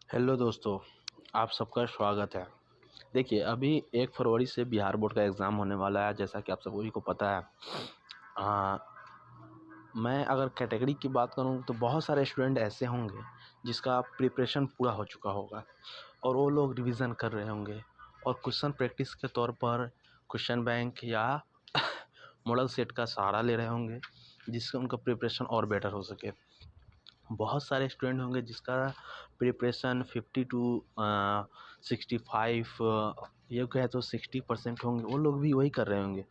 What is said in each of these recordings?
Hello दोस्तों, आप सबका स्वागत है। देखिए, अभी 1 फरवरी से बिहार बोर्ड का एग्ज़ाम होने वाला है, जैसा कि आप सभी को पता है। अ, मैं अगर कैटेगरी की बात करूँ तो बहुत सारे स्टूडेंट ऐसे होंगे जिसका प्रिपरेशन पूरा हो चुका होगा और वो लोग रिवीजन कर रहे होंगे और क्वेश्चन प्रैक्टिस के तौर पर क्वेश्चन बैंक या मॉडल सेट का सहारा ले रहे होंगे, जिससे उनका प्रिपरेशन और बेटर हो सके। बहुत सारे स्टूडेंट होंगे जिसका प्रिपरेशन 50 टू 65 ये कहे तो 60% होंगे। वो लोग भी वही कर रहे होंगे,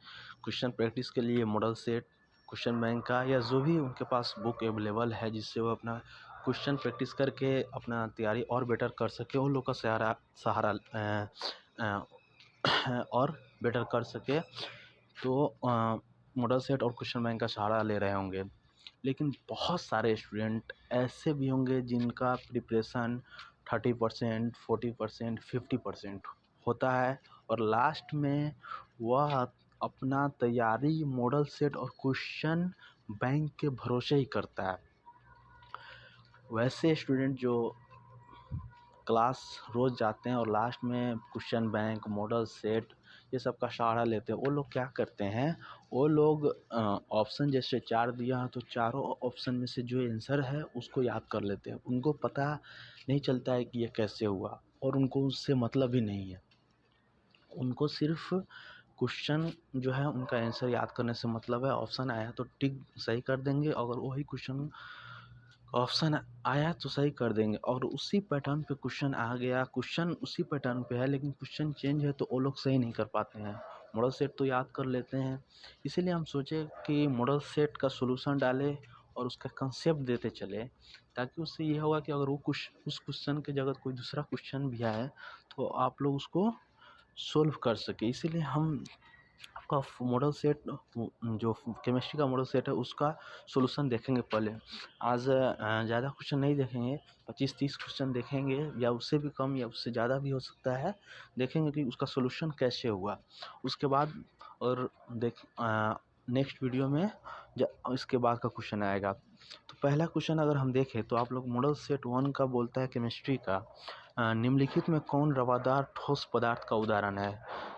क्वेश्चन प्रैक्टिस के लिए मॉडल सेट, क्वेश्चन बैंक का या जो भी उनके पास बुक अवेलेबल है, जिससे वो अपना क्वेश्चन प्रैक्टिस करके अपना तैयारी और बेटर कर सके। उन लोग का सहारा सहारा और बेटर कर सके तो मॉडल सेट और क्वेश्चन बैंक का सहारा ले रहे होंगे। लेकिन बहुत सारे स्टूडेंट ऐसे भी होंगे जिनका प्रिपरेशन 30%, 40%, 50% होता है और लास्ट में वह अपना तैयारी मॉडल सेट और क्वेश्चन बैंक के भरोसे ही करता है। वैसे स्टूडेंट जो क्लास रोज़ जाते हैं और लास्ट में क्वेश्चन बैंक, मॉडल सेट ये सब का सहारा लेते हैं, वो लोग क्या करते हैं, वो लोग ऑप्शन जैसे 4 दिया है तो चारों ऑप्शन में से जो आंसर है उसको याद कर लेते हैं। उनको पता नहीं चलता है कि ये कैसे हुआ और उनको उससे मतलब ही नहीं है। उनको सिर्फ क्वेश्चन जो है उनका आंसर याद करने से मतलब है। ऑप्शन आया तो टिक सही कर देंगे, अगर वही क्वेश्चन ऑप्शन आया तो सही कर देंगे और उसी पैटर्न पे क्वेश्चन आ गया, क्वेश्चन उसी पैटर्न पे है लेकिन क्वेश्चन चेंज है तो वो लोग सही नहीं कर पाते हैं। मॉडल सेट तो याद कर लेते हैं, इसीलिए हम सोचे कि मॉडल सेट का सॉल्यूशन डालें और उसका कंसेप्ट देते चले, ताकि उससे ये होगा कि अगर वो उस क्वेश्चन की जगह कोई दूसरा क्वेश्चन भी आए तो आप लोग उसको सोल्व कर सके। इसीलिए हम आपका मॉडल सेट जो केमिस्ट्री का मॉडल सेट है उसका सॉल्यूशन देखेंगे पहले। आज ज़्यादा क्वेश्चन नहीं देखेंगे, 25-30 क्वेश्चन देखेंगे या उससे भी कम या उससे ज़्यादा भी हो सकता है। देखेंगे कि उसका सॉल्यूशन कैसे हुआ। उसके बाद और नेक्स्ट वीडियो में इसके बाद का क्वेश्चन आएगा। तो पहला क्वेश्चन अगर हम देखें तो आप लोग मॉडल सेट 1 का बोलता है केमिस्ट्री का, निम्नलिखित में कौन रवादार ठोस पदार्थ का उदाहरण है?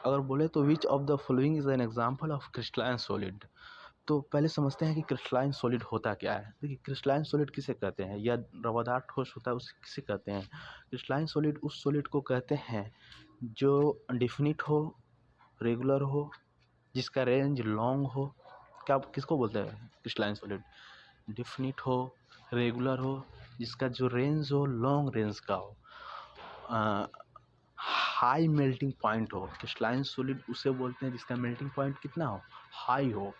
अगर बोले तो विच of the following is an example of crystalline solid. तो पहले समझते हैं कि क्रिस्टलाइन सॉलिड होता क्या है। देखिए, क्रिस्टलाइन सॉलिड किसे कहते हैं या रवादार ठोस होता है उसे किसे कहते हैं? क्रिस्टलाइन सॉलिड उस सॉलिड को कहते हैं जो डिफिनिट हो, रेगुलर हो, जिसका रेंज लॉन्ग हो। क्या किसको बोलते हैं क्रिस्टलाइन सॉलिड? डिफिनिट हो, रेगुलर हो, जिसका जो रेंज हो लॉन्ग रेंज का हो, हाई मेल्टिंग पॉइंट हो। क्रिस्टलाइन सॉलिड उसे बोलते हैं जिसका मेल्टिंग पॉइंट कितना हो, हाई हो।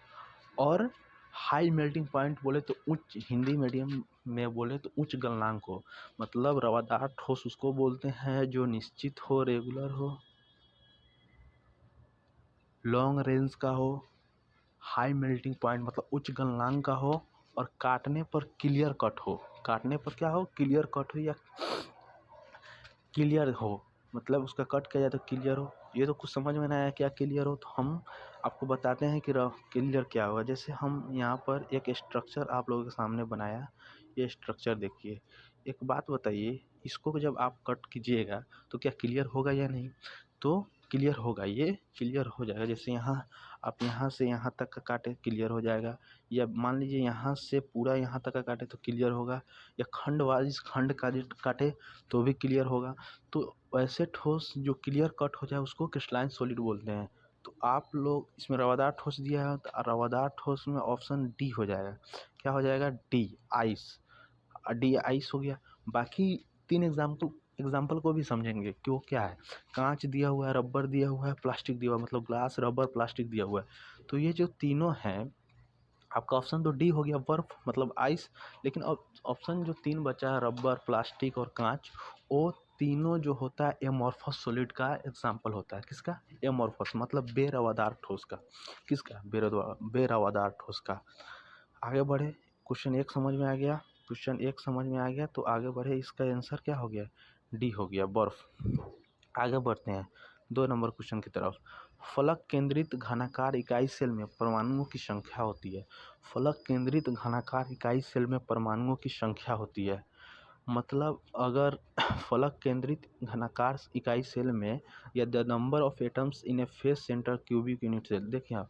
और हाई मेल्टिंग पॉइंट बोले तो उच्च, हिंदी मीडियम में बोले तो उच्च गलनांक हो। मतलब रवादार ठोस उसको बोलते हैं जो निश्चित हो, रेगुलर हो, लॉन्ग रेंज का हो, हाई मेल्टिंग पॉइंट मतलब उच्च गलनांक का हो और काटने पर क्लियर कट हो। काटने पर क्या हो, क्लियर कट हो या क्लियर हो, मतलब उसका कट किया जाए तो क्लियर हो। ये तो कुछ समझ में नहीं आया क्या क्लियर हो, तो हम आपको बताते हैं कि क्लियर क्या होगा। जैसे हम यहाँ पर एक स्ट्रक्चर आप लोगों के सामने बनाया, ये स्ट्रक्चर देखिए। एक बात बताइए, इसको जब आप कट कीजिएगा तो क्या क्लियर होगा या नहीं? तो क्लियर होगा, ये क्लियर हो जाएगा। जैसे यहाँ आप यहाँ से यहाँ तक का काटे क्लियर हो जाएगा, या मान लीजिए यहाँ से पूरा यहाँ तक का काटे तो क्लियर होगा, या खंड वाइज खंड का काटे तो भी क्लियर होगा। तो वैसे ठोस जो क्लियर कट हो जाए उसको क्रिस्टलाइन सॉलिड बोलते हैं। तो आप लोग इसमें रवादार ठोस दिया है तो रवादार ठोस में ऑप्शन डी हो जाएगा। क्या हो जाएगा? D, ice. डी आइस हो गया। बाकी 3 एग्जाम्पल को भी समझेंगे कि वो क्या है। कांच दिया हुआ है, रबर दिया हुआ है, प्लास्टिक दिया हुआ है, मतलब ग्लास, रबर, प्लास्टिक दिया हुआ है। तो ये जो तीनों हैं, आपका ऑप्शन तो डी हो गया, बर्फ मतलब आइस। लेकिन अब ऑप्शन जो 3 बचा है, रबर, प्लास्टिक और कांच, वो तीनों जो होता है एमॉर्फस सॉलिड का एग्जाम्पल होता है। किसका? एमॉर्फस मतलब बेरवादार ठोस का। किसका? बेरवादार ठोस का। आगे बढ़े, क्वेश्चन 1 समझ में आ गया। क्वेश्चन 1 समझ में आ गया तो आगे बढ़े, इसका आंसर क्या हो गया? डी हो गया, बर्फ। आगे बढ़ते हैं 2 नंबर क्वेश्चन की तरफ। फलक केंद्रित घनाकार इकाई सेल में परमाणुओं की संख्या होती है। फलक केंद्रित घनाकार इकाई सेल में परमाणुओं की संख्या होती है। मतलब अगर फलक केंद्रित घनाकार इकाई सेल में या the number of atoms in a face centre cubic unit cell, देखिए आप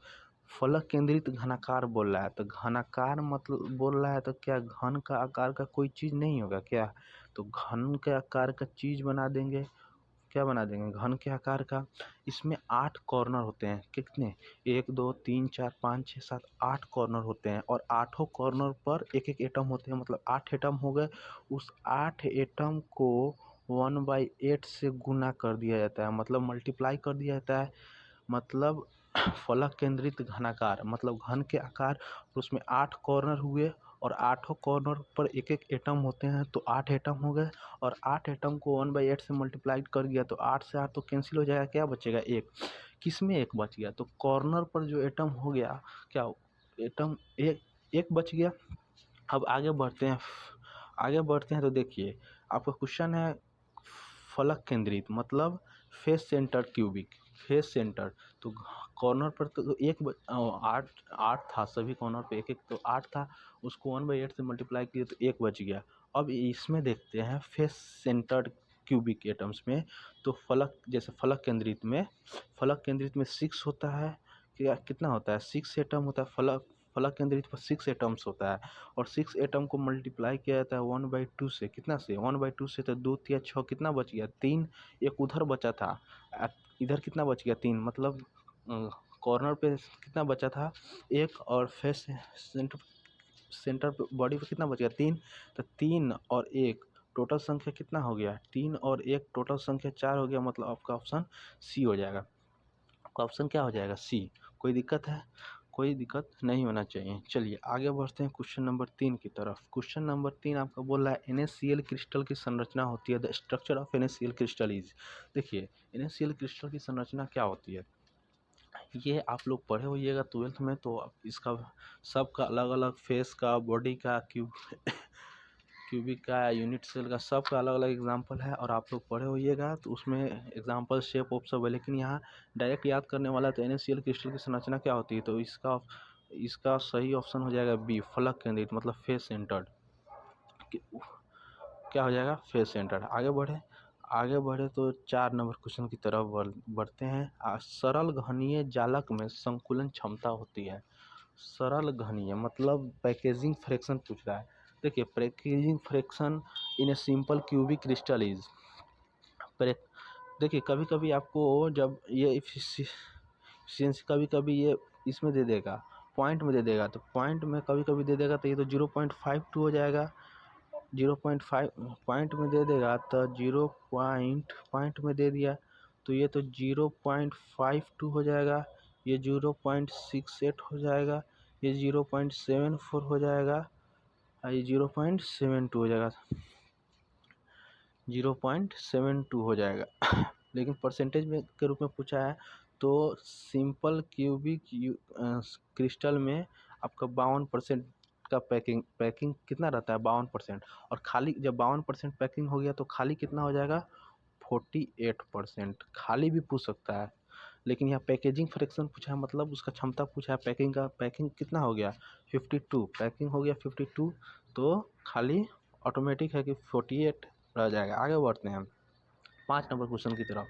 फलक केंद्रित घनाकार बोल रहा है तो घनाकार मतलब बोल रहा है तो क्या घन का आकार का कोई चीज़ नहीं होगा क्या? तो घन के आकार का चीज़ बना देंगे, क्या बना देंगे घन के आकार का। इसमें 8 कॉर्नर होते हैं, कितने? 1 2 3 4 5 6 7 8 कॉर्नर होते हैं और आठों कॉर्नर पर एक एक एटम होते हैं, मतलब 8 एटम हो गए। उस 8 एटम को 1/8 से गुना कर दिया जाता है, मतलब मल्टीप्लाई कर दिया जाता है। मतलब फलक केंद्रित घनाकार मतलब घन के आकार, और उसमें 8 कॉर्नर हुए और आठों कॉर्नर पर एक एक एटम होते हैं, तो 8 एटम हो गए। और 8 एटम को 1/8 से मल्टीप्लाई कर दिया तो 8 से 8 तो कैंसिल हो जाएगा, क्या बचेगा? 1। किस में 1 बच गया? तो कॉर्नर पर जो एटम हो गया, क्या एटम एक एक बच गया। अब आगे बढ़ते हैं तो देखिए आपका क्वेश्चन है फलक केंद्रित मतलब face centre cubic, face centre तो कॉर्नर पर तो आठ आठ था, सभी कॉर्नर पे एक एक तो 8 था, उसको 1/8 से मल्टीप्लाई किए तो 1 बच गया। अब इसमें देखते हैं फेस सेंटर क्यूबिक एटम्स में, तो फलक केंद्रित में 6 होता है, क्या कितना होता है? 6 एटम होता है। फलक फलक केंद्रित पर 6 एटम्स होता है और 6 एटम को मल्टीप्लाई किया जाता है 1/2 से, कितना से? 1/2 से, तो 2 या 6 कितना बच गया? 3। एक उधर बचा था, इधर कितना बच गया? 3, मतलब कॉर्नर पे कितना बचा था? 1 और फेस सेंटर सेंटर बॉडी पे कितना बच गया? 3। तो 3 और 1 टोटल संख्या कितना हो गया? 3 और 1 टोटल संख्या 4 हो गया, मतलब आपका ऑप्शन सी हो जाएगा। आपका ऑप्शन क्या हो जाएगा? सी। कोई दिक्कत है? कोई दिक्कत नहीं होना चाहिए। चलिए आगे बढ़ते हैं क्वेश्चन नंबर 3 की तरफ। क्वेश्चन नंबर 3 आपका बोल रहा है NaCl क्रिस्टल की संरचना होती है, the structure of NaCl crystal is. देखिए NaCl क्रिस्टल की संरचना क्या होती है, ये आप लोग पढ़े होइएगा 12th में, तो इसका सबका अलग अलग फेस का, बॉडी का, क्यूबिक का, यूनिट सेल का, सबका अलग अलग एग्जाम्पल है और आप लोग पढ़े होइएगा तो उसमें एग्जाम्पल शेप ऑफ सब है। लेकिन यहाँ डायरेक्ट याद करने वाला तो NaCl क्रिस्टल की संरचना क्या होती है, तो इसका सही ऑप्शन हो जाएगा बी, फलक केंद्रित मतलब फेस सेंटर्ड। क्या हो जाएगा? Face centred. आगे बढ़े तो 4 नंबर क्वेश्चन की तरफ बढ़ते हैं। सरल घनीय जालक में संकुलन क्षमता होती है। सरल घनीय मतलब पैकेजिंग फ्रैक्शन पूछ रहा है। देखिए packaging fraction in a simple cubic crystal is, देखिए कभी कभी आपको जब ये एफिशिएंसी कभी कभी ये इसमें दे देगा, पॉइंट में दे देगा, तो पॉइंट में कभी कभी दे देगा तो ये तो 0.52 हो जाएगा। 0.5 पॉइंट में दे देगा तो पॉइंट में दे दिया तो ये तो 0.52 हो जाएगा, ये 0.68 हो जाएगा, ये 0.74 हो जाएगा और ये 0.72 हो जाएगा, 0.72 हो जाएगा। लेकिन परसेंटेज में के रूप में पूछा है तो सिंपल क्यूबिक क्रिस्टल में आपका 52% का पैकिंग कितना रहता है? 52%। और खाली जब 52% पैकिंग हो गया तो खाली कितना हो जाएगा? 48%। खाली भी पूछ सकता है, लेकिन यहाँ पैकेजिंग फ्रैक्शन पूछा है, मतलब उसका क्षमता पूछा है पैकिंग का। पैकिंग कितना हो गया? 52। पैकिंग हो गया 52 तो खाली ऑटोमेटिक है कि 48 रह जाएगा। आगे बढ़ते हैं 5 नंबर क्वेश्चन की तरफ।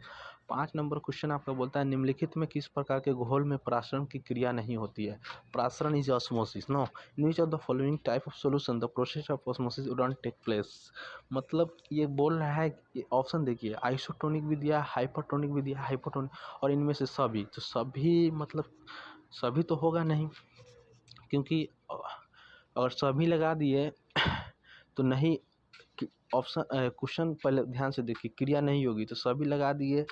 5 नंबर क्वेश्चन आपका बोलता है निम्नलिखित में किस प्रकार के घोल में प्रासरण की क्रिया नहीं होती है? प्रासरण is osmosis, no in which of the following type of solution the process of osmosis wouldn't take place. मतलब ये बोल रहा है, ऑप्शन देखिए, आइसोटोनिक विधिया, हाइपरटोनिक विधिया, हाइपोटोनिक, और इनमें से सभी। तो सभी मतलब सभी तो होगा नहीं, क्योंकि अगर सभी लगा दिए तो नहीं, ऑप्शन क्वेश्चन पहले ध्यान से देखिए, क्रिया नहीं होगी तो सभी लगा दिए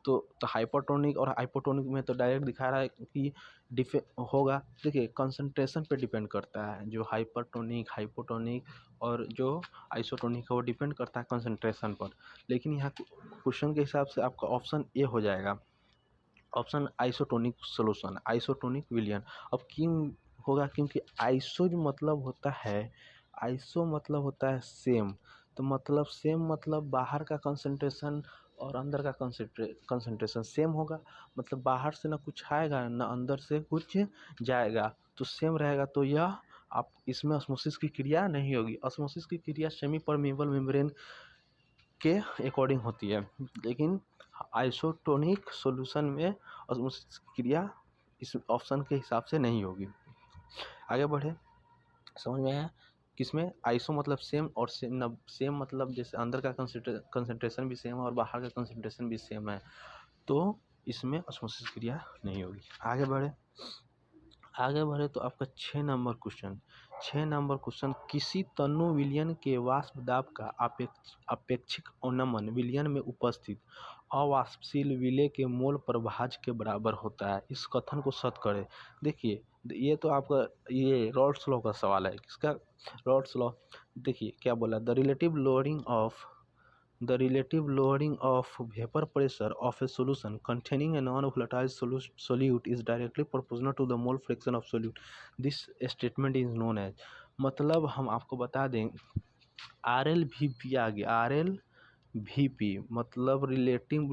तो हाइपरटोनिक और हाइपोटोनिक में तो डायरेक्ट दिखा रहा है कि डिफे होगा। देखिए कंसंट्रेशन पे डिपेंड करता है, जो हाइपरटोनिक, हाइपोटोनिक और जो आइसोटोनिक है वो डिपेंड करता है कंसंट्रेशन पर। लेकिन यहाँ क्वेश्चन के हिसाब से आपका ऑप्शन ए हो जाएगा, ऑप्शन आइसोटोनिक सोल्यूशन, आइसोटोनिक विलयन। अब क्यों होगा? क्योंकि आइसो मतलब होता है सेम, तो मतलब सेम मतलब बाहर का कंसंट्रेशन और अंदर का कंसंट्रेशन सेम होगा, मतलब बाहर से ना कुछ आएगा ना अंदर से कुछ जाएगा, तो सेम रहेगा, तो यह आप इसमें ऑस्मोसिस की क्रिया नहीं होगी। ऑस्मोसिस की क्रिया सेमी परमेबल मेम्ब्रेन के अकॉर्डिंग होती है, लेकिन आइसोटोनिक सॉल्यूशन में ऑस्मोसिस की क्रिया इस ऑप्शन के हिसाब से नहीं होगी। आगे बढ़े, समझ में आया? किसमें आइसो मतलब सेम और सेम मतलब जैसे अंदर का कंसंट्रेशन भी सेम है और बाहर का कंसंट्रेशन भी सेम है, तो इसमें ऑस्मोसिस क्रिया नहीं होगी। आगे बढ़े तो आपका 6 नंबर क्वेश्चन, किसी तनु विलयन के वाष्प दाब का अपेक्षिक अवनमन विलयन में उपस्थित अवाष्पशील विलेय के मोल प्रभाज के बराबर होता है, इस कथन को सत्य करें। देखिए, ये तो आपका ये रॉल्स लॉ का सवाल है। किसका? Rawls law. देखिए क्या बोला, the relative lowering of vapor pressure of a solution containing a non-volatile solute is directly proportional to the mole fraction of solute. This statement is known as, मतलब हम आपको बता दें RLVP आ गया, RLVP मतलब relative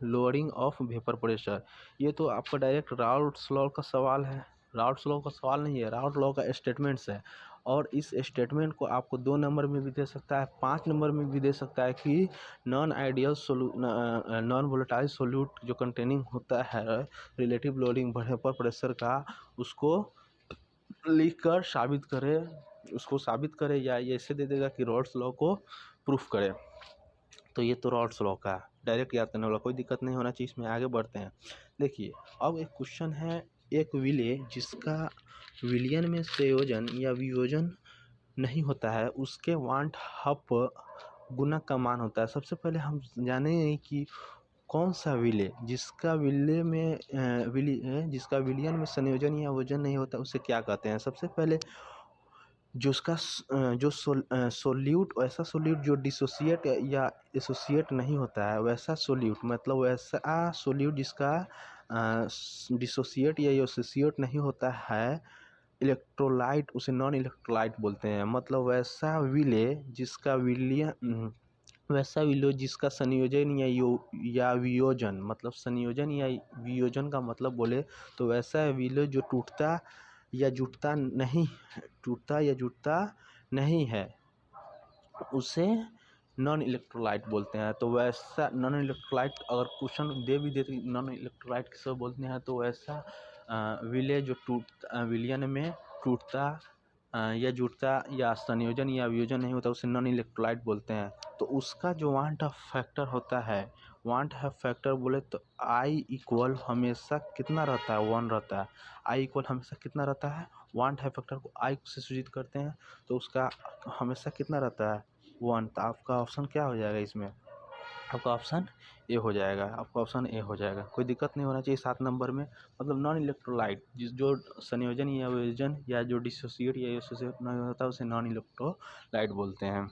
lowering of vapour pressure. ये तो आपका डायरेक्ट राउल्ट्स लॉ का सवाल है। राउल्ट्स लॉ का सवाल नहीं है, राउल्ट लॉ का स्टेटमेंट्स है। और इस स्टेटमेंट को आपको 2 नंबर में भी दे सकता है, 5 नंबर में भी दे सकता है कि नॉन वोलेटाइल सोल्यूट जो कंटेनिंग होता है रिलेटिव लोडिंग वेपर प्रेशर का, उसको लिखकर साबित करे या ये ऐसे दे देगा कि रॉल्ट्स लॉ को प्रूफ करे। तो ये तो रॉल्ट्स लॉ का डायरेक्ट याद करने वाला, कोई दिक्कत नहीं होना चाहिए इसमें। आगे बढ़ते हैं। देखिए, अब एक क्वेश्चन है, एक विलेय जिसका विलयन में संयोजन या वियोजन नहीं होता है, उसके वांट हप गुणक का मान होता है। सबसे पहले हम जानें कि कौन सा विलेय जिसका विलयन में संयोजन या वियोजन नहीं होता, उसे क्या कहते हैं। सबसे पहले जो उसका सोल्यूट, ऐसा सोल्यूट जो डिसोसिएट या एसोसिएट नहीं होता है, वैसा सोल्यूट मतलब वैसा सोल्यूट जिसका डिसोसिएट या एसोसिएट नहीं होता है इलेक्ट्रोलाइट, उसे नॉन इलेक्ट्रोलाइट बोलते हैं। मतलब वैसा विलेय जिसका संयोजन या वियोजन, मतलब संयोजन या वियोजन का मतलब बोले तो वैसा विलेय जो टूटता या जुटता नहीं है, उसे नॉन इलेक्ट्रोलाइट बोलते हैं। तो वैसा नॉन इलेक्ट्रोलाइट, अगर क्वेश्चन दे भी देते नॉन इलेक्ट्रोलाइट किसे बोलते हैं, तो वैसा विलेय जो विलयन में टूटता या जुटता या संयोजन या वियोजन नहीं होता, उसे नॉन इलेक्ट्रोलाइट बोलते हैं। तो उसका जो वांट ऑफ फैक्टर होता है, वांट ऑफ फैक्टर बोले तो आई इक्वल हमेशा कितना रहता है, 1 रहता है। आई इक्वल हमेशा कितना रहता है, वांट ऑफ फैक्टर को आई से सूचित करते हैं, तो उसका हमेशा कितना रहता है, 1। तो आपका ऑप्शन क्या हो जाएगा इसमें, आपका ऑप्शन ए हो जाएगा। कोई दिक्कत नहीं होना चाहिए 7 नंबर में। मतलब नॉन इलेक्ट्रोलाइट जो संयोजन या वियोजन या जो डिसोसिएट या एसोसिएट नहीं होता, उसे नॉन इलेक्ट्रोलाइट बोलते हैं।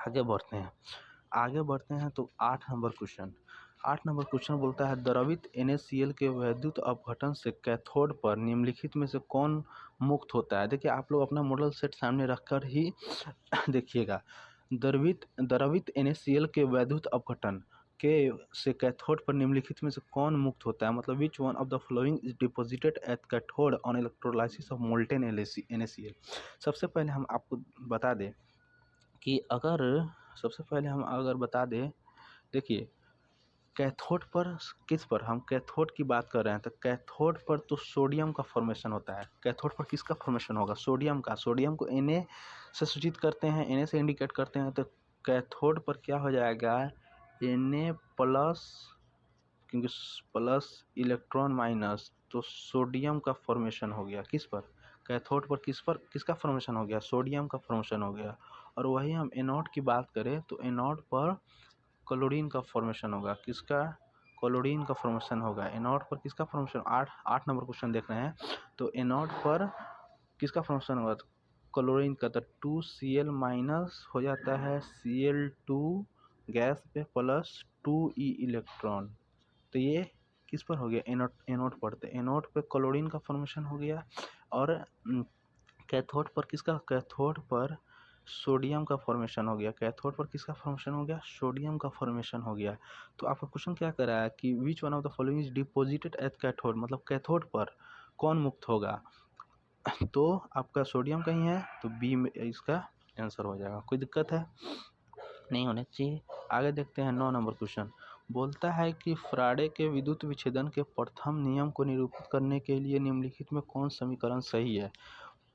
आगे बढ़ते हैं तो 8 नंबर क्वेश्चन बोलता है, द्रवित NaCl के वैद्युत अपघटन से कैथोड पर निम्नलिखित में से कौन मुक्त होता है। देखिए, आप लोग अपना मॉडल सेट सामने रखकर ही देखिएगा। द्रवित NaCl के वैद्युत अपघटन से कैथोड पर निम्नलिखित में से कौन मुक्त होता है। मतलब which one of the following is deposited at cathode on electrolysis of molten NaCl। सबसे पहले हम आपको बता दें कि देखिए, कैथोड पर हम कैथोड की बात कर रहे हैं, तो कैथोड पर तो सोडियम का फॉर्मेशन होता है। कैथोड पर किसका फॉर्मेशन होगा, सोडियम का। सोडियम को Na से सूचित करते हैं, Na से इंडिकेट करते हैं। तो कैथोड पर क्या हो जाएगा, Na प्लस, क्योंकि प्लस इलेक्ट्रॉन माइनस, तो सोडियम का फॉर्मेशन हो गया। किस पर, कैथोड पर किसका फॉर्मेशन हो गया, सोडियम का फॉर्मेशन हो गया। और वही हम एनोड की बात करें तो एनोड पर क्लोरीन का फॉर्मेशन होगा। किसका, क्लोरीन का फॉर्मेशन होगा। एनोड पर किसका फॉर्मेशन, 8 नंबर क्वेश्चन देख रहे हैं। तो एनोड पर किसका फॉर्मेशन होगा, क्लोरीन का। तो 2Cl माइनस हो जाता है Cl2 गैस पे प्लस 2E इलेक्ट्रॉन। तो ये किस पर हो गया, एनोड पर। तो एनोड पे क्लोरीन का फॉर्मेशन हो गया। और कैथोड पर कैथोड पर सोडियम का फॉर्मेशन हो गया। कैथोड पर किसका फॉर्मेशन हो गया, सोडियम का फॉर्मेशन हो गया। तो आपका क्वेश्चन क्या कर रहा है कि which one of the following is deposited at cathode, मतलब कैथोड पर कौन मुक्त होगा। तो आपका सोडियम कहीं है तो बी में इसका आंसर हो जाएगा। कोई दिक्कत है? नहीं होने चाहिए। आगे देखते हैं 9 नंबर क्वेश्चन। बोलता है कि फ्राडे के विद्युत विच्छेदन के प्रथम नियम को निरूपित करने के लिए निम्नलिखित में कौन समीकरण सही है?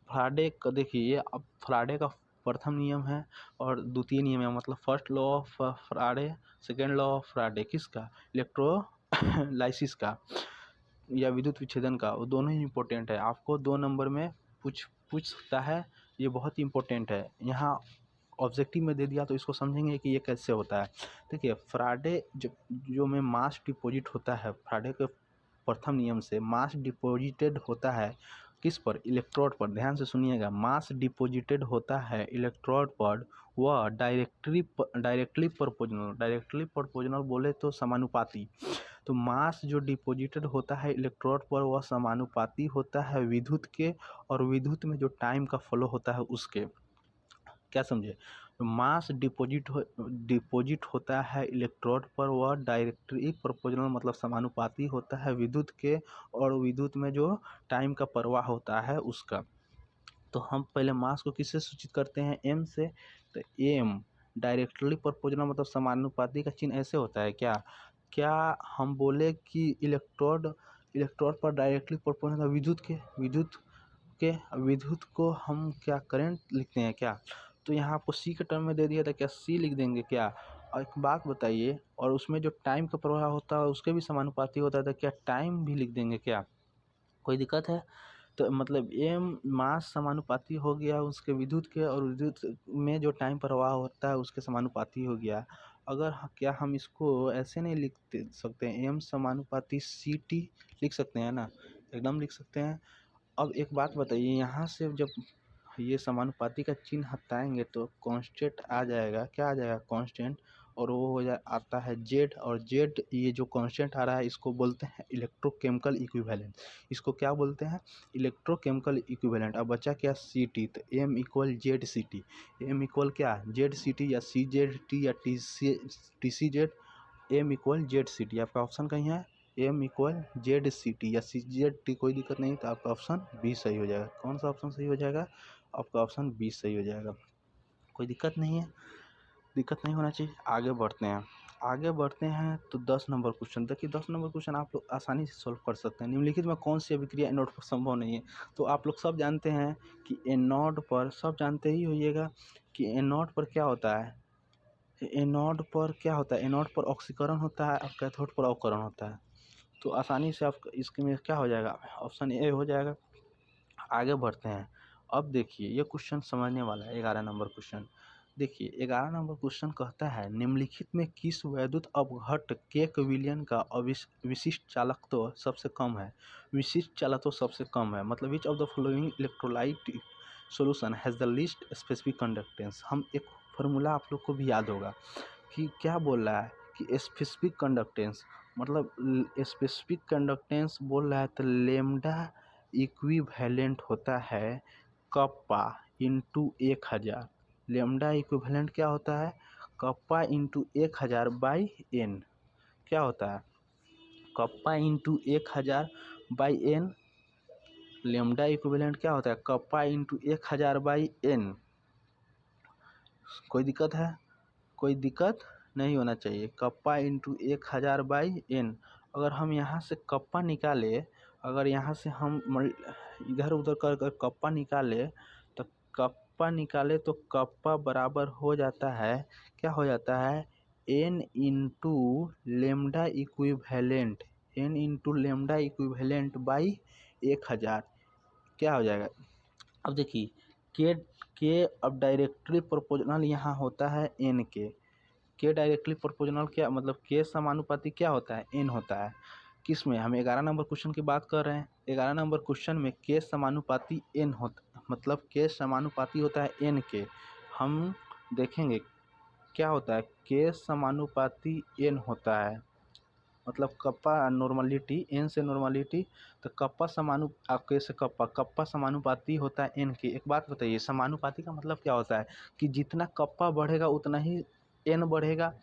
फ्राडे का देखिए, ये अब फ्राडे का प्रथम नियम है और द्वितीय नियम है, मतलब first law of फ्राडे, second law of फ्राडे किसका? इलेक्ट्रोलाइसिस का या विद्युत विच्छेदन का। वो दोनों ही इम्पोर्टेंट है, आपको 2 नंबर में पूछ सकता है, ये बहुत ही इम्पोर्टेंट है। यहाँ ऑब्जेक्टिव में दे दिया तो इसको समझेंगे कि ये कैसे होता है। देखिए फ्राडे जो में मास डिपॉजिट होता है, फ्राडे के प्रथम नियम से मास डिपॉजिटेड होता है किस पर? इलेक्ट्रोड पर। ध्यान से सुनिएगा, मास डिपॉजिटेड होता है इलेक्ट्रोड पर, वह डायरेक्टली प्रोपोर्शनल बोले तो समानुपाती। तो मास जो डिपॉजिटेड होता है इलेक्ट्रोड पर वह समानुपाती होता है विद्युत के, और विद्युत में जो टाइम का फ्लो होता है उसके। क्या समझे? मास डिपॉजिट होता है इलेक्ट्रोड पर, वह डायरेक्टली प्रोपोर्शनल मतलब समानुपाती होता है विद्युत के, और विद्युत में जो टाइम का प्रवाह होता है उसका। तो हम पहले मास को किससे सूचित करते हैं? एम से। तो एम डायरेक्टली प्रोपोर्शनल मतलब समानुपाती का चिन्ह ऐसे होता है क्या? क्या हम बोले कि इलेक्ट्रोड पर डायरेक्टली प्रोपोर्शनल विद्युत को हम क्या करंट लिखते हैं क्या? तो यहाँ आपको सी के टर्म में दे दिया था, क्या सी लिख देंगे क्या? और एक बात बताइए, और उसमें जो टाइम का प्रवाह होता है उसके भी समानुपाती होता था, क्या टाइम भी लिख देंगे क्या? कोई दिक्कत है? तो मतलब एम मास समानुपाती हो गया उसके विद्युत के, और विद्युत में जो टाइम प्रवाह होता है उसके समानुपाती हो गया। अगर क्या हम इसको ऐसे नहीं लिख सकते हैं, एम समानुपाती सी टी लिख सकते हैं ना? एकदम लिख सकते हैं। अब एक बात बताइए, यहाँ से जब ये समानुपाती का चिन्ह हटाएंगे तो कांस्टेंट आ जाएगा। क्या आ जाएगा? कांस्टेंट। और वो हो जाए आता है जेड, और जेड ये जो कांस्टेंट आ रहा है इसको बोलते हैं इलेक्ट्रोकेमिकल इक्विवेलेंट। इसको क्या बोलते हैं? Electrochemical equivalent. अब बचा क्या? C T. तो M equal Z C T. M equal क्या? जेड सी टी या सी जेड टी या T C Z. M equal Z C T. आपका ऑप्शन कहीं है M equal Z C T या सी जेड टी। कोई दिक्कत नहीं, तो आपका ऑप्शन बी सही हो जाएगा। कौन सा ऑप्शन सही हो जाएगा? आपका ऑप्शन बी सही हो जाएगा। कोई दिक्कत नहीं है, दिक्कत नहीं होना चाहिए। आगे बढ़ते हैं तो 10 नंबर क्वेश्चन देखिए। 10 नंबर क्वेश्चन आप लोग आसानी से सॉल्व कर सकते हैं। निम्नलिखित में कौन सी अभिक्रिया एनोड पर संभव नहीं है? तो आप लोग सब जानते हैं कि एनोड पर, सब जानते ही होइएगा कि एनोड पर क्या होता है। एनोड पर ऑक्सीकरण होता है और कैथोड पर अवकरण होता है। तो आसानी से आप इसके में क्या हो जाएगा? ऑप्शन ए हो जाएगा। आगे बढ़ते हैं। अब देखिए ये क्वेश्चन समझने वाला है। 11 नंबर क्वेश्चन देखिए। 11 नंबर क्वेश्चन कहता है निम्नलिखित में किस वैद्युत अपघट्ट केक विलयन का विशिष्ट चालकत्व सबसे कम है? विशिष्ट चालकत्व सबसे कम है मतलब विच of the following electrolyte solution has the least specific conductance. हम एक फार्मूला आप लोग को भी याद होगा कि क्या बोल रहा है कि स्पेसिफिक कंडक्टेंस, मतलब स्पेसिफिक कंडक्टेंस बोल रहा है तो लेमडा इक्विवेलेंट होता है कप्पा इंटू 1000। लेमडा इक्विवेलेंट क्या होता है? Kappa into 1000 by n. क्या होता है? Kappa into 1000 by n. Lambda equivalent क्या होता है? Kappa into 1000 by n. कोई दिक्कत है? कोई दिक्कत नहीं होना चाहिए। Kappa into 1000 by n. अगर हम यहाँ से कप्पा निकाले, अगर यहाँ से हम इधर उधर कर कर कप्पा निकाले तो कप्पा बराबर हो जाता है, क्या हो जाता है? N into lambda equivalent by 1000। क्या हो जाएगा? अब देखिए के अब डायरेक्टली प्रोपोर्शनल यहाँ होता है एन के डायरेक्टली प्रोपोर्शनल क्या मतलब के समानुपाती क्या होता है? एन होता है। किस में? हम 11 नंबर क्वेश्चन की बात कर रहे हैं। 11 नंबर क्वेश्चन में के समानुपाती एन होता, मतलब के समानुपाती होता है एन के। हम देखेंगे क्या होता है। के समानुपाती एन होता है मतलब कप्पा नॉर्मलिटी, एन से नॉर्मलिटी, तो कप्पा समानुपाती होता है एन के। एक बात बताइए, समानुपाती का मतलब क्या होता है? कि जितना कप्पा बढ़ेगा उतना ही एन बढ़ेगा,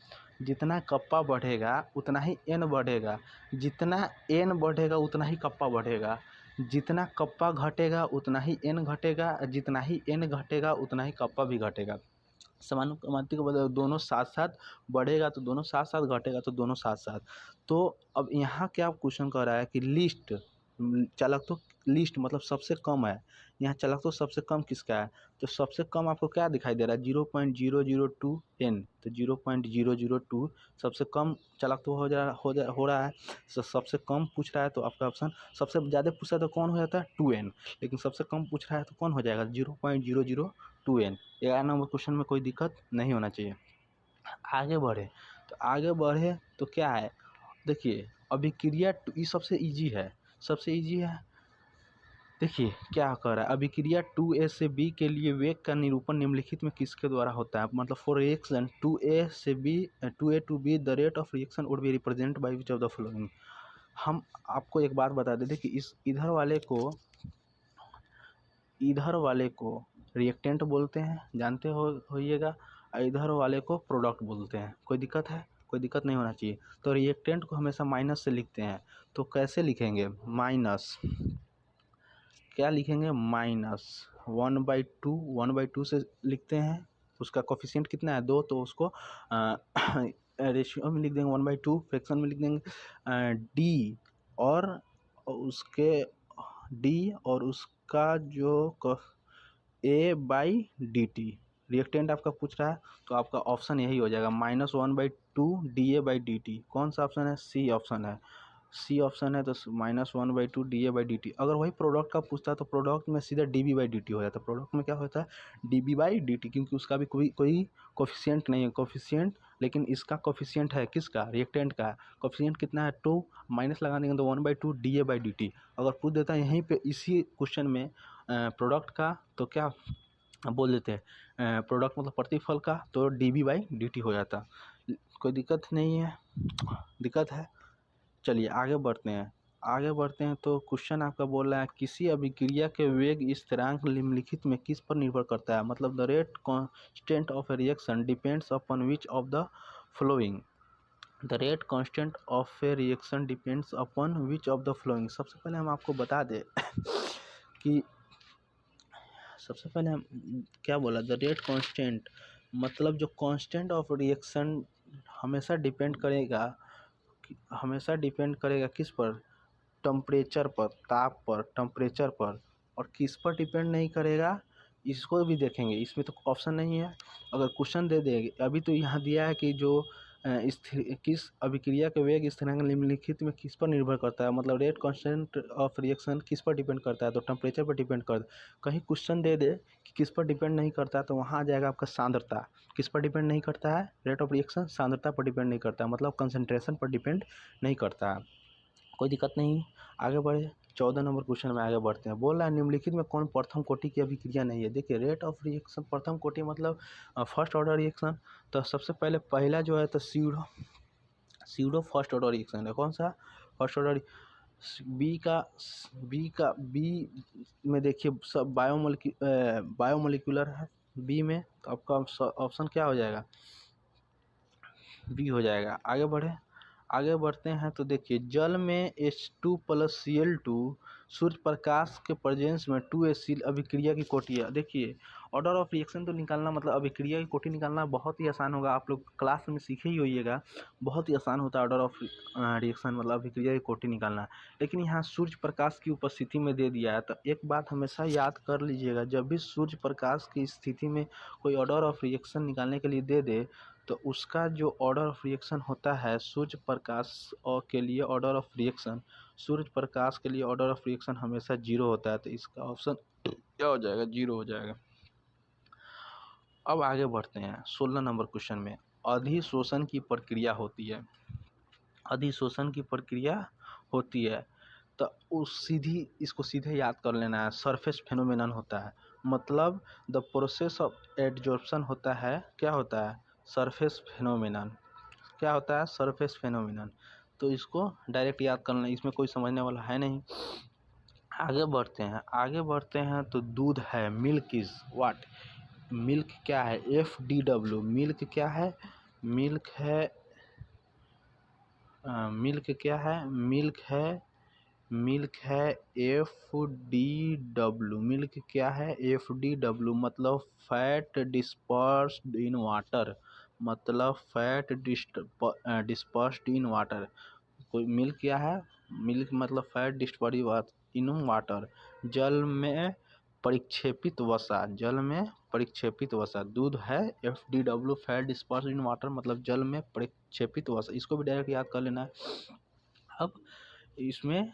जितना कप्पा बढ़ेगा उतना ही एन बढ़ेगा, जितना एन बढ़ेगा उतना ही कप्पा बढ़ेगा। जितना कप्पा घटेगा उतना ही एन घटेगा, जितना ही एन घटेगा उतना ही कप्पा भी घटेगा। समानुपाती को बदल, दोनों साथ साथ बढ़ेगा तो दोनों साथ साथ घटेगा तो दोनों साथ साथ। तो अब यहाँ क्या क्वेश्चन कह रहा है कि लिस्ट चालक तो लिस्ट मतलब सबसे कम है, यहाँ चालक तो सबसे कम किसका है, तो सबसे कम आपको क्या दिखाई दे रहा है 0.002 n, तो 0.002 सबसे कम चालक तो हो रहा है। सबसे कम पूछ रहा है तो आपका ऑप्शन, सबसे ज़्यादा पूछ रहा है तो कौन हो जाता है 2n, लेकिन सबसे कम पूछ रहा है तो कौन हो जाएगा 0.002n। 11 नंबर क्वेश्चन में कोई दिक्कत नहीं होना चाहिए। आगे बढ़े तो क्या है, देखिए अभिक्रिया ये सबसे इजी है, सबसे इजी है। देखिए क्या कह रहा है, अभिक्रिया 2a से b के लिए वेग का निरूपण निम्नलिखित में किसके द्वारा होता है, मतलब फॉर रिएक्शन 2a से b 2a to b the rate of reaction would be represent by which of the following. हम आपको एक बात बता दें कि इस इधर वाले को रिएक्टेंट बोलते हैं, जानते होइएगा, और इधर वाले को प्रोडक्ट बोलते हैं। कोई दिक्कत है, कोई दिक्कत नहीं होना चाहिए। तो रिएक्टेंट को हमेशा माइनस से लिखते हैं, तो कैसे लिखेंगे, माइनस क्या लिखेंगे, -1/2, 1/2 से लिखते हैं। उसका कोफिशिएंट कितना है 2, तो उसको रेशियो में लिख देंगे 1/2, फ्रैक्शन में लिख देंगे डी और उसका जो a/dt। रिएक्टेंट आपका पूछ रहा है तो आपका ऑप्शन यही हो जाएगा -1/2 dA/dt। कौन सा ऑप्शन है, सी ऑप्शन है, सी ऑप्शन है। तो -1/2 dA/dt। अगर वही प्रोडक्ट का पूछता है तो प्रोडक्ट में सीधा dB/dt हो जाता है। प्रोडक्ट में क्या होता है dB/dt, क्योंकि उसका भी कोई कोफिशिएंट नहीं है, कोफिशिएंट, लेकिन इसका कोफिशिएंट है किसका, रिएक्टेंट का। कोफिशिएंट कितना है 2, माइनस लगा देंगे तो 1/2 dA/dt। अगर पूछ देता है यहीं पे इसी क्वेश्चन में प्रोडक्ट का, तो क्या बोल देते हैं प्रोडक्ट मतलब प्रतिफल का, तो dB/dt हो जाता। कोई दिक्कत नहीं है, दिक्कत है। चलिए आगे बढ़ते हैं तो क्वेश्चन आपका बोल रहा है किसी अभिक्रिया के वेग स्थिरांक निम्नलिखित में किस पर निर्भर करता है, मतलब the rate constant of A reaction depends upon which of the flowing. The rate constant of A reaction depends upon which of the flowing. सबसे पहले हम आपको बता दें कि सबसे पहले हम क्या बोला, द रेट कांस्टेंट मतलब जो कांस्टेंट ऑफ रिएक्शन हमेशा डिपेंड करेगा किस पर, टेम्परेचर पर, ताप पर, टेम्परेचर पर। और किस पर डिपेंड नहीं करेगा इसको भी देखेंगे, इसमें तो ऑप्शन नहीं है। अगर क्वेश्चन दे देंगे, अभी तो यहाँ दिया है कि जो किस अभिक्रिया के वेग स्थिरांक निम्नलिखित में किस पर निर्भर करता है, मतलब रेट कांस्टेंट ऑफ रिएक्शन किस पर डिपेंड करता है, तो टेम्परेचर पर डिपेंड करता है। कहीं क्वेश्चन दे दे कि किस पर डिपेंड नहीं करता है, तो वहाँ आ जाएगा आपका सांद्रता। किस पर डिपेंड नहीं करता है, रेट ऑफ रिएक्शन सांद्रता पर डिपेंड नहीं करता है, मतलब कंसंट्रेशन पर डिपेंड नहीं करता है। कोई दिक्कत नहीं, आगे बढ़े। 14 नंबर क्वेश्चन में आगे बढ़ते हैं। बोल रहा है निम्नलिखित में कौन प्रथम कोटि की अभिक्रिया नहीं है। देखिए रेट ऑफ रिएक्शन प्रथम कोटि मतलब फर्स्ट ऑर्डर रिएक्शन। तो सबसे पहला जो है तो सीडो फर्स्ट ऑर्डर रिएक्शन है। कौन सा, फर्स्ट ऑर्डर। बी में देखिए सब बायोमोलिकुलर है बी में, तो आपका ऑप्शन क्या हो जाएगा, बी हो जाएगा। आगे बढ़ते हैं तो देखिए जल में H2+Cl2 सूर्य प्रकाश के प्रेजेंस में 2HCl अभिक्रिया की कोटि है। देखिए ऑर्डर ऑफ रिएक्शन तो निकालना, मतलब अभिक्रिया की कोटि निकालना बहुत ही आसान होगा, आप लोग क्लास में सीखे ही होइएगा, बहुत ही आसान होता है ऑर्डर ऑफ रिएक्शन मतलब अभिक्रिया की कोटि निकालना। लेकिन यहाँ सूर्य प्रकाश की उपस्थिति में दे दिया है, तो एक बात हमेशा याद कर लीजिएगा, जब भी सूर्य प्रकाश की स्थिति में कोई ऑर्डर ऑफ रिएक्शन निकालने के लिए दे दे, तो उसका जो ऑर्डर ऑफ रिएक्शन होता है सूर्य प्रकाश के लिए order of reaction, Surya Prakash के लिए ऑर्डर ऑफ रिएक्शन हमेशा 0 होता है। तो इसका ऑप्शन क्या हो जाएगा, 0 हो जाएगा। अब आगे बढ़ते हैं 16 नंबर क्वेश्चन में। अधिशोषण की प्रक्रिया होती है, अधिशोषण की प्रक्रिया होती है, तो इसको सीधे याद कर लेना है, सरफेस फेनोमेनन होता है, मतलब द प्रोसेस ऑफ एडजॉर्प्शन होता है, क्या होता है, सरफेस फेनोमेनन। क्या होता है, सरफेस फेनोमेनन। तो इसको डायरेक्ट याद करना, इसमें कोई समझने वाला है नहीं। आगे बढ़ते हैं तो दूध है, मिल्क इज व्हाट, मिल्क क्या है, FDW। मिल्क क्या है, मिल्क है मिल्क है FDW। मिल्क क्या है? FDW मतलब फैट डिस्पर्स्ड इन वाटर, मतलब फैट डिस्पर्स्ड इन वाटर। कोई मिल्क क्या है? मिल्क मतलब फैट डिस्पर्स्ड इन वाटर, जल में परिक्षेपित वसा, जल में परिक्षेपित वसा। दूध है FDW fat dispersed in water मतलब जल में परिक्षेपित वसा। इसको भी डायरेक्ट याद कर लेना है। अब इसमें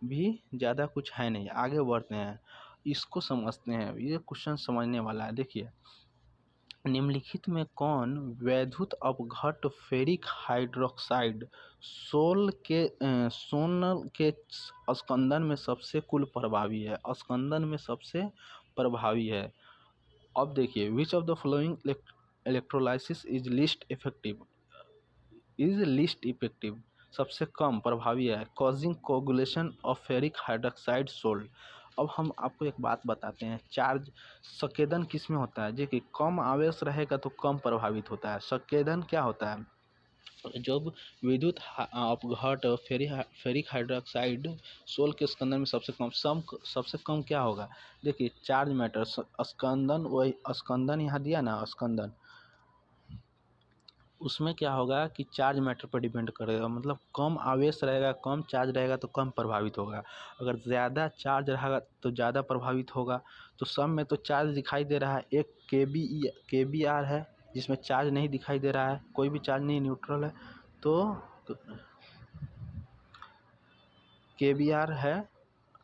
भी ज़्यादा कुछ है नहीं, आगे बढ़ते हैं, इसको समझते हैं। ये क्वेश्चन समझने वाला है। देखिए, निम्नलिखित में कौन वैद्युत अपघट्ट फेरिक हाइड्रोक्साइड सोनल के स्कंदन में सबसे कुल प्रभावी है? स्कंदन में सबसे प्रभावी है। अब देखिए, विच of the following electrolysis is list effective, सबसे कम प्रभावी है। Causing coagulation of ferric hydroxide salt. अब हम आपको एक बात बताते हैं, चार्ज संकेदन किस में होता है? देखिए, कम आवेश रहेगा तो कम प्रभावित होता है। संकेदन क्या होता है? जब विद्युत अपघट फेरिक हाइड्रोक्साइड सोल के स्कंदन में सबसे कम क्या होगा? देखिए, चार्ज मैटर स्कंदन, वही स्कंदन यहाँ दिया ना, स्कंदन, उसमें क्या होगा कि चार्ज मैटर पर डिपेंड करेगा, मतलब कम आवेश रहेगा, कम चार्ज रहेगा तो कम प्रभावित होगा। अगर ज़्यादा चार्ज रहेगा तो ज़्यादा प्रभावित होगा। तो सब में तो चार्ज दिखाई दे रहा है, एक KBR है जिसमें चार्ज नहीं दिखाई दे रहा है, कोई भी चार्ज नहीं, न्यूट्रल है। तो KBR है,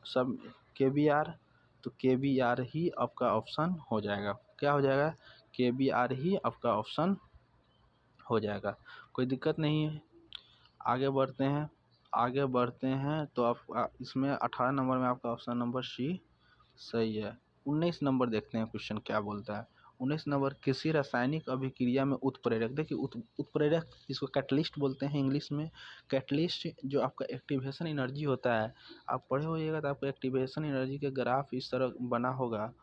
सब KBR, तो KBR ही आपका ऑप्शन हो जाएगा। क्या हो जाएगा? KBR ही आपका ऑप्शन हो जाएगा, कोई दिक्कत नहीं है। आगे बढ़ते हैं तो आप इसमें 18 नंबर में आपका ऑप्शन नंबर C सही है। 19 नंबर देखते हैं क्वेश्चन क्या बोलता है। 19 नंबर, किसी रासायनिक अभिक्रिया में उत्प्रेरक। देखिए, उत्प्रेरक इसको कैटलिस्ट बोलते हैं इंग्लिश में। कैटलिस्ट जो आपका एक्टिवेशन एनर्जी होता है, आप पढ़े होइएगा तो आपको एक्टिवेशन एनर्जी के ग्राफ इस तरह बना होगा,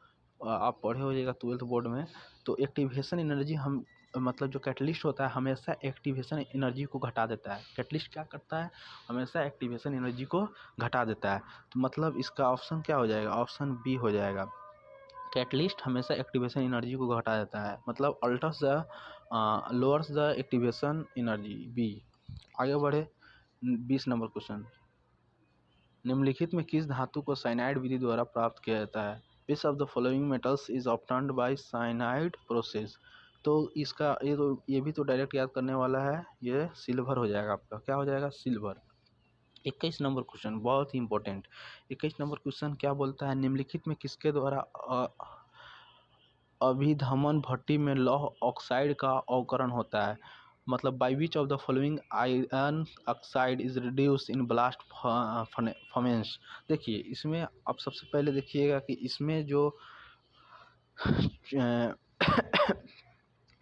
आप पढ़े होइएगा 12th बोर्ड में। तो एक्टिवेशन एनर्जी हम मतलब जो कैटलिस्ट होता है हमेशा एक्टिवेशन एनर्जी को घटा देता है। कैटलिस्ट क्या करता है? हमेशा एक्टिवेशन एनर्जी को घटा देता है। तो मतलब इसका ऑप्शन क्या हो जाएगा? ऑप्शन B हो जाएगा। कैटलिस्ट हमेशा एक्टिवेशन एनर्जी को घटा देता है, मतलब altars the lowers the activation energy, B। आगे बढ़े, 20 नंबर क्वेश्चन, निम्नलिखित में किस धातु को साइनाइड विधि द्वारा प्राप्त किया जाता है? विच of the following metals is obtained by cyanide process? तो इसका ये भी तो डायरेक्ट याद करने वाला है, ये सिल्वर हो जाएगा आपका। क्या हो जाएगा? सिल्वर। 21 नंबर क्वेश्चन बहुत ही इंपॉर्टेंट। 21 नंबर क्वेश्चन क्या बोलता है? निम्नलिखित में किसके द्वारा अभिधमन भट्टी में लौह ऑक्साइड का अवकरण होता है? मतलब by which of the following iron oxide is reduce in blast furnace? देखिए, इसमें आप सबसे पहले देखिएगा कि इसमें जो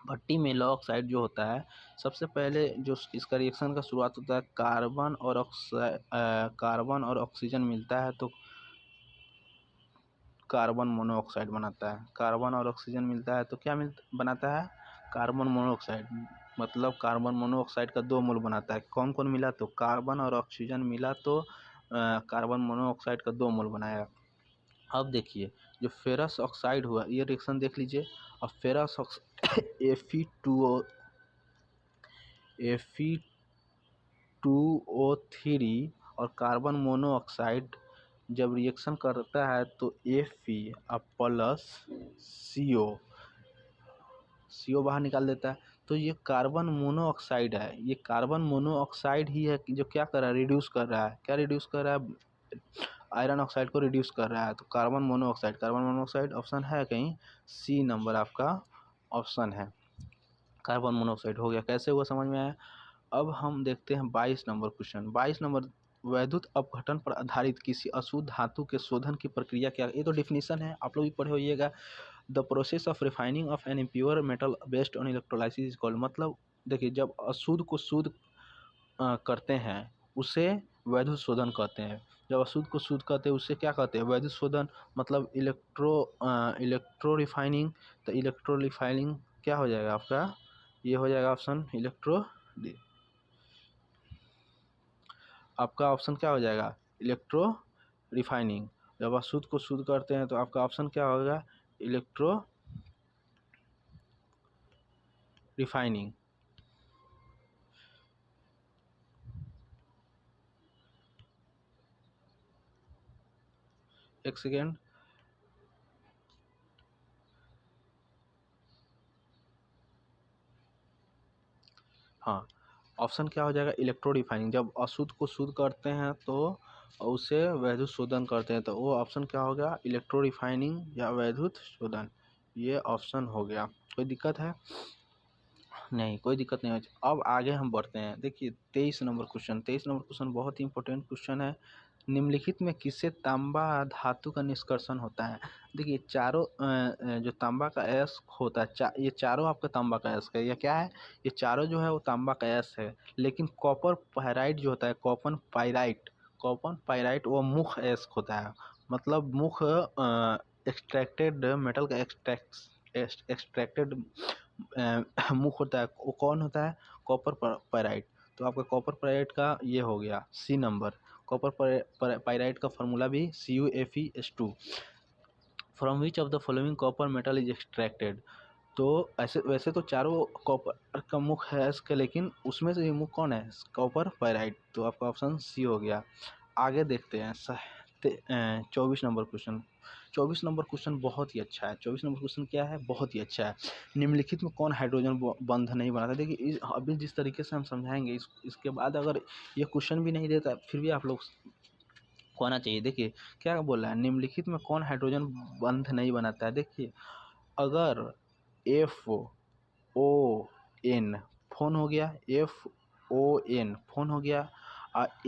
भट्टी में लौह ऑक्साइड जो होता है, सबसे पहले जो इसका रिएक्शन का शुरुआत होता है, कार्बन और ऑक्सीजन मिलता है तो कार्बन मोनोऑक्साइड बनाता है। कार्बन और ऑक्सीजन मिलता है तो क्या बनाता है? Carbon monoxide. मतलब कार्बन मोनोऑक्साइड का 2 मोल बनाता है। कौन कौन मिला? तो कार्बन और ऑक्सीजन मिला तो कार्बन मोनोऑक्साइड का 2 मोल बनाएगा। अब देखिए, जो फेरस ऑक्साइड हुआ, ये रिएक्शन देख लीजिए। और फेरस Fe2O3 और कार्बन मोनोऑक्साइड जब रिएक्शन करता है तो Fe प्लस CO बाहर निकाल देता है। तो ये कार्बन मोनोऑक्साइड है, ये कार्बन मोनोऑक्साइड ही है जो क्या कर रहा है? रिड्यूस कर रहा है। क्या रिड्यूस कर रहा है? आयरन ऑक्साइड को रिड्यूस कर रहा है। तो कार्बन मोनोऑक्साइड ऑप्शन है कहीं? C नंबर आपका ऑप्शन है, कार्बन मोनोऑक्साइड हो गया। कैसे हुआ समझ में आया? अब हम देखते हैं 22 नंबर क्वेश्चन। 22 नंबर, वैद्युत अपघटन पर आधारित किसी अशुद्ध धातु के शोधन की प्रक्रिया क्या? ये तो डिफिनीशन है, आप लोग भी पढ़े होइएगा। The process of refining of an impure metal based on electrolysis is called. मतलब देखिए, जब अशुद्ध को शुद्ध करते हैं उसे वैद्युत शोधन कहते हैं। जब अशुद्ध को शुद्ध करते हैं उसे क्या कहते हैं? वैद्युत शोधन। मतलब इलेक्ट्रो रिफाइनिंग। तो इलेक्ट्रो रिफाइनिंग क्या हो जाएगा आपका? ये हो जाएगा ऑप्शन आपका ऑप्शन क्या हो जाएगा? Electro refining. जब अशुद्ध को शुद्ध करते हैं तो आपका ऑप्शन क्या होगा, इलेक्ट्रो रिफाइनिंग। एक सेकेंड, हाँ ऑप्शन क्या हो जाएगा, इलेक्ट्रो रिफाइनिंग। जब अशुद्ध को शुद्ध करते हैं तो उसे वैद्युत शोधन करते हैं, तो वो ऑप्शन क्या हो गया, इलेक्ट्रो रिफाइनिंग या वैद्युत शोधन, ये ऑप्शन हो गया। कोई दिक्कत है? नहीं, कोई दिक्कत नहीं है। अब आगे हम बढ़ते हैं। देखिए 23 नंबर क्वेश्चन, 23 नंबर क्वेश्चन बहुत ही इंपॉर्टेंट क्वेश्चन है। निम्नलिखित में किससे तांबा धातु का निष्कर्षण होता है? देखिए चारों जो तांबा का अयस्क होता है, ये चारों आपका तांबा का अयस्क है। ये क्या है, ये चारों जो है वो तांबा का अयस्क है। लेकिन कॉपर पायराइट जो होता है, कॉपर पायराइट वो मुख्य अयस्क होता है। मतलब मुख्य एक्सट्रैक्टेड मेटल का एक्सट्रैक्टेड मुख होता है, वो कौन होता है, कॉपर पायराइट। तो आपका कॉपर पायराइट का ये हो गया सी नंबर। कॉपर पायराइट का फार्मूला भी CuFeS2। From which of the following copper metal is extracted. तो ऐसे वैसे तो चारों कॉपर का मुख है इसका, लेकिन उसमें से ये मुख कौन है, कॉपर पायराइट। तो आपका ऑप्शन सी हो गया। आगे देखते हैं 24 नंबर क्वेश्चन। 24 नंबर क्वेश्चन बहुत ही अच्छा है। 24 नंबर क्वेश्चन क्या है, बहुत ही अच्छा है। निम्नलिखित में कौन हाइड्रोजन बंध नहीं बनाता? देखिए अभी जिस तरीके से हम समझाएंगे इसके बाद अगर ये क्वेश्चन भी नहीं देता फिर भी आप लोग को आना चाहिए। देखिए क्या बोल रहा है, निम्नलिखित में कौन हाइड्रोजन बंध नहीं बनाता है? देखिए अगर FON फोन हो गया, FON फोन हो गया,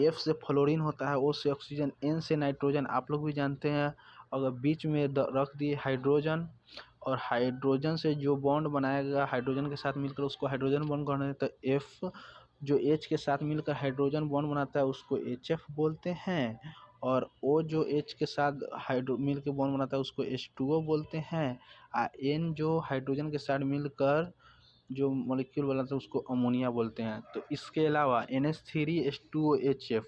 F से फ्लोरीन होता है, O से ऑक्सीजन, N से नाइट्रोजन, आप लोग भी जानते हैं। अगर बीच में रख दिए हाइड्रोजन, और हाइड्रोजन से जो बॉन्ड बनाएगा हाइड्रोजन के साथ मिलकर उसको हाइड्रोजन बॉन्ड करना है, तो F जो H के साथ मिलकर हाइड्रोजन बॉन्ड बनाता है उसको HF बोलते हैं, और O जो H के साथ मिलकर बॉन्ड बनाता है उसको H2O बोलते हैं। N जो हाइड्रोजन के साथ मिलकर जो मॉलिक्यूल बनाता है उसको अमोनिया बोलते हैं। तो इसके अलावा NH3H2OHF,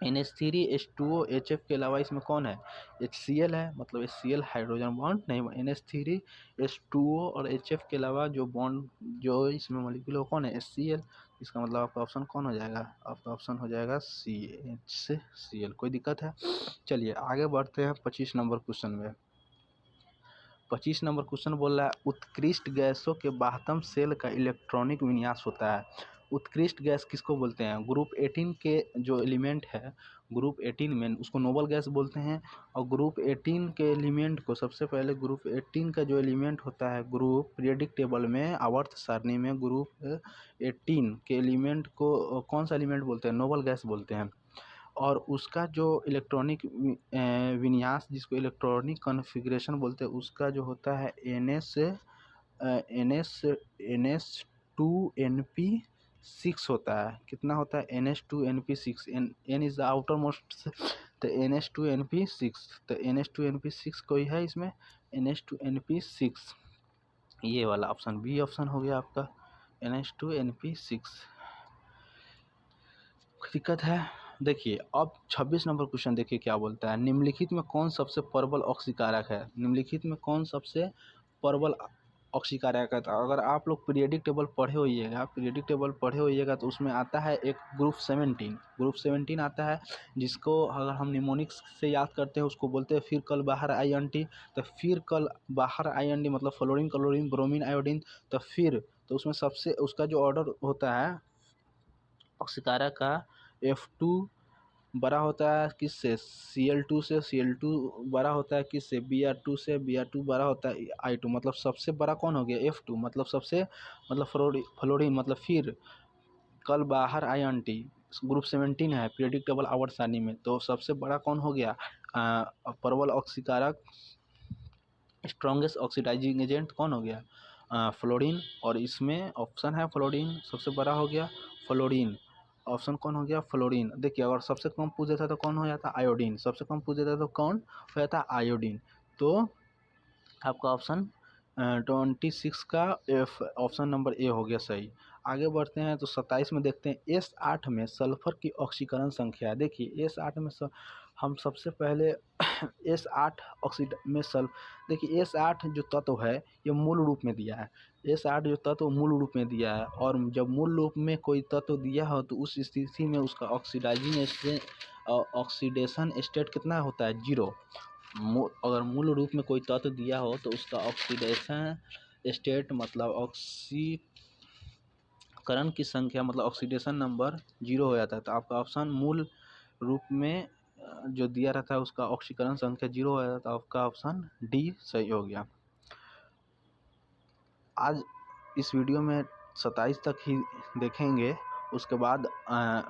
NH3H2OHF के अलावा इसमें कौन है, HCl है। मतलब HCl हाइड्रोजन बॉन्ड नहीं, NH3H2O और HF के अलावा जो बॉन्ड जो इसमें मॉलिक्यूल है कौन है, HCl। इसका मतलब आपका ऑप्शन कौन हो जाएगा, आपका ऑप्शन हो जाएगा CHCl। कोई दिक्कत है? चलिए आगे बढ़ते हैं 25 नंबर क्वेश्चन में। 25 नंबर क्वेश्चन बोल रहा है, उत्कृष्ट गैसों के बाह्यतम सेल का इलेक्ट्रॉनिक विन्यास होता है। उत्कृष्ट गैस किसको बोलते हैं? ग्रुप 18 के जो एलिमेंट है, ग्रुप 18 में उसको नोबल गैस बोलते हैं। और ग्रुप 18 के एलिमेंट को सबसे पहले, ग्रुप 18 का जो एलिमेंट होता है ग्रुप पीरियोडिक टेबल में आवर्त सारणी में, ग्रुप 18 के एलिमेंट को कौन सा एलिमेंट बोलते हैं, नोबल गैस बोलते हैं। और उसका जो इलेक्ट्रॉनिक विन्यास, जिसको इलेक्ट्रॉनिक कॉन्फ़िगरेशन बोलते हैं, उसका जो होता है NS2NP6 होता है। कितना होता है, NS2NP6। N is the outer most, तो NS2NP6, तो NS2NP6 कोई है इसमें, NS2NP6, ये वाला ऑप्शन बी ऑप्शन हो गया आपका, NS2NP6। दिक्कत है? देखिए अब 26 नंबर क्वेश्चन देखिए क्या बोलता है, निम्नलिखित में कौन सबसे प्रबल ऑक्सीकारक है? निम्नलिखित में कौन सबसे प्रबल ऑक्सीकारक है? तो अगर आप लोग पीरियोडिक टेबल पढ़े होइएगा तो उसमें आता है एक ग्रुप 17 आता है, जिसको अगर हम निमोनिक्स से याद करते हैं उसको बोलते हैं फिर कल बाहर INT। तो फिर कल बाहर INT मतलब फ्लोरीन, क्लोरीन, ब्रोमीन, आयोडीन। तो फिर तो उसमें सबसे उसका जो ऑर्डर होता है ऑक्सीकारक का, F2 बड़ा होता है किससे, Cl2 से, Cl2 बड़ा होता है किससे, Br2 से, Br2 बड़ा होता है I2। मतलब सबसे बड़ा कौन हो गया, F2। मतलब सबसे, मतलब फ्लोरीन, मतलब फिर कल बाहर INT ग्रुप 17 है पीरियोडिक टेबल आवर्त सारणी में, तो सबसे बड़ा कौन हो गया, प्रबल ऑक्सीकारक, स्ट्रॉन्गेस्ट ऑक्सीडाइजिंग एजेंट कौन हो गया, फ्लोरीन। और इसमें ऑप्शन है फ्लोरीन, सबसे बड़ा हो गया फ्लोरीन। ऑप्शन कौन हो गया, फ्लोरीन। देखिए अगर सबसे कम पूछ देता तो कौन हो जाता, आयोडीन। सबसे कम पूछ देता तो कौन हो जाता, आयोडीन। तो आपका ऑप्शन 26 का एफ ऑप्शन नंबर ए हो गया सही। आगे बढ़ते हैं तो 27 में देखते हैं S8 में सल्फर की ऑक्सीकरण संख्या। देखिए S8 में हम सबसे पहले S8 ऑक्सीड में देखिए S8 जो तत्व है ये मूल रूप में दिया है। S8 जो तत्व मूल रूप में दिया है, और जब मूल रूप में कोई तत्व दिया हो तो उस स्थिति में उसका ऑक्सीडेशन स्टेट कितना होता है, 0। अगर मूल रूप में कोई तत्व दिया हो तो उसका ऑक्सीडेशन स्टेट मतलब ऑक्सीकरण की संख्या मतलब ऑक्सीडेशन नंबर 0 हो जाता है। तो आपका ऑप्शन मूल रूप में जो दिया रहता है उसका ऑक्सीकरण संख्या 0 हो जाता है, तो आपका ऑप्शन डी सही हो गया। आज इस वीडियो में 27 तक ही देखेंगे, उसके बाद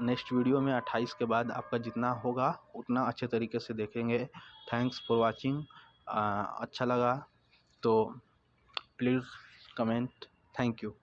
नेक्स्ट वीडियो में 28 के बाद आपका जितना होगा उतना अच्छे तरीके से देखेंगे। Thanks for watching. अच्छा लगा तो प्लीज़ कमेंट। Thank you.